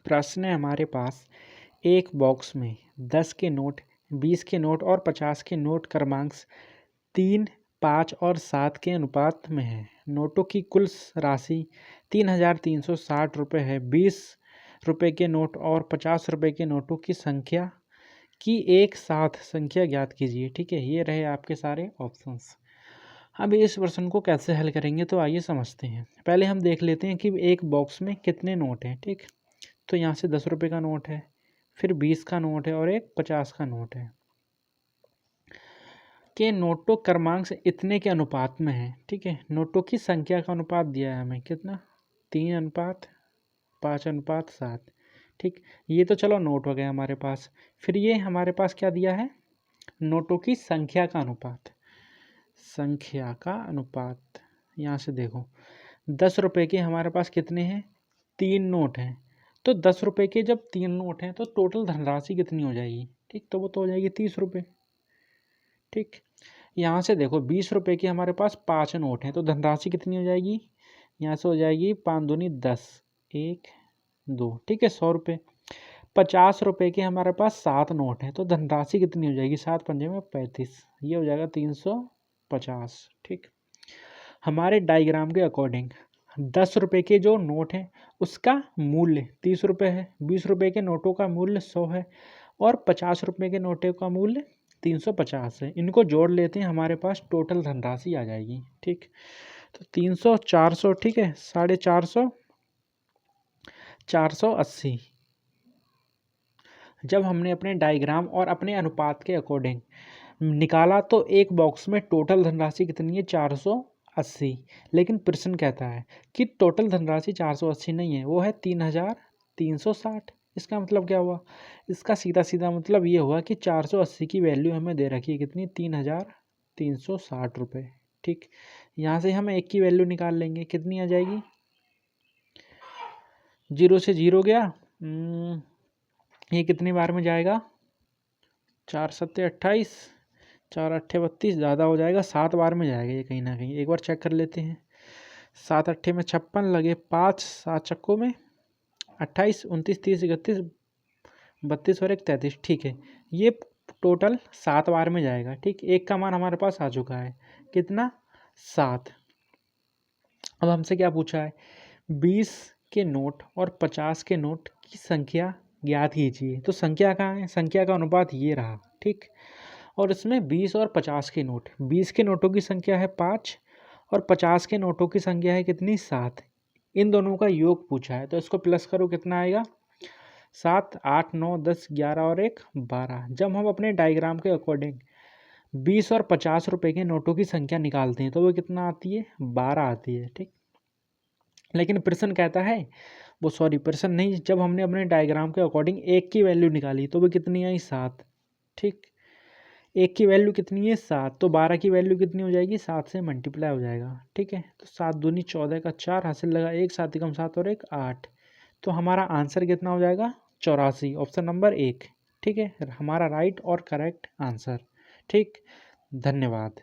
प्रश्न है हमारे पास, एक बॉक्स में 10 के नोट, 20 के नोट और 50 के नोट क्रमांक 3, 5 और 7 के अनुपात में है। नोटों की कुल राशि 3,360 रुपये है। 20 रुपये के नोट और 50 रुपये के नोटों की संख्या की एक साथ संख्या ज्ञात कीजिए। ठीक है, ये रहे आपके सारे ऑप्शंस। अब इस प्रश्न को कैसे हल करेंगे तो आइए समझते हैं। पहले हम देख लेते हैं कि एक बॉक्स में कितने नोट हैं। ठीक, तो यहाँ से 10 रुपये का नोट है, फिर 20 का नोट है और एक 50 का नोट है के नोटों क्रमांक से इतने के अनुपात में है। ठीक है, नोटों की संख्या का अनुपात दिया है हमें कितना, 3:5:7। ठीक, ये तो चलो नोट हो गए हमारे पास। फिर ये हमारे पास क्या दिया है, नोटों की संख्या का अनुपात। संख्या का अनुपात यहाँ से देखो, 10 रुपये के हमारे पास कितने हैं, 3 नोट हैं। तो 10 रुपये के जब 3 नोट हैं तो टोटल धनराशि कितनी हो जाएगी। ठीक, तो वो तो हो जाएगी 30 रुपये। ठीक, यहाँ से देखो 20 रुपये के हमारे पास 5 नोट हैं तो धनराशि कितनी हो जाएगी, यहाँ से हो जाएगी 5 दूनी 10, 1 2। ठीक है, 100 रुपये। 50 रुपये के हमारे पास 7 नोट हैं तो धनराशि कितनी हो जाएगी, 7 पंजे में 35, ये हो जाएगा 350। ठीक, हमारे डायग्राम के अकॉर्डिंग 10 रुपये के जो नोट हैं उसका मूल्य 30 रुपये है, 20 रुपये के नोटों का मूल्य 100 है और 50 रुपये के नोटों का मूल्य 350 है। इनको जोड़ लेते हैं, हमारे पास टोटल धनराशि आ जाएगी। ठीक, तो 300 400, ठीक है, 450, 480। जब हमने अपने डायग्राम और अपने अनुपात के अकॉर्डिंग निकाला तो एक बॉक्स में टोटल धनराशि कितनी है, 480। लेकिन प्रश्न कहता है कि टोटल धनराशि 480 नहीं है, वो है 3,360। इसका मतलब क्या हुआ, इसका सीधा सीधा मतलब ये हुआ कि 480 की वैल्यू हमें दे रखी है कितनी, 3,360 रुपये। ठीक, यहाँ से हम एक की वैल्यू निकाल लेंगे, कितनी आ जाएगी, 0 से 0 गया, ये कितनी बार में जाएगा, 4 सत्ते 28, 4 अट्ठे 32, ज़्यादा हो जाएगा, 7 बार में जाएगा ये कहीं ना कहीं। एक बार चेक कर लेते हैं, 7 अट्ठे में 56 लगे, 5 7 चक्कों में 28, 29, 30, 31, 32 और 1 33। ठीक है, ये टोटल 7 बार में जाएगा। ठीक, एक का मान हमारे पास आ चुका है, कितना, 7। अब हमसे क्या पूछा है, 20 के नोट और 50 के नोट की संख्या ज्ञात कीजिए। तो संख्या कहाँ है, संख्या का अनुपात ये रहा। ठीक, और इसमें 20 और 50 के नोट, 20 के नोटों की संख्या है 5 और 50 के नोटों की संख्या है कितनी, 7। इन दोनों का योग पूछा है तो इसको प्लस करो, कितना आएगा, 7 8 9 10 11 और 1 12। जब हम अपने डायग्राम के अकॉर्डिंग 20 और 50 रुपये के नोटों की संख्या निकालते हैं तो वो कितना आती है, 12 आती है। ठीक, लेकिन प्रश्न कहता है, वो सॉरी प्रश्न नहीं, जब हमने अपने डायग्राम के अकॉर्डिंग एक की वैल्यू निकाली तो वो कितनी आई, 7। ठीक, एक की वैल्यू कितनी है, 7, तो 12 की वैल्यू कितनी हो जाएगी, 7 से मल्टीप्लाई हो जाएगा। ठीक है, तो 7 दूनी 14 का 4 हासिल लगा, 1 7 कम 7 और 1 8। तो हमारा आंसर कितना हो जाएगा, 84, ऑप्शन नंबर 1। ठीक है, हमारा राइट और करेक्ट आंसर। ठीक, धन्यवाद।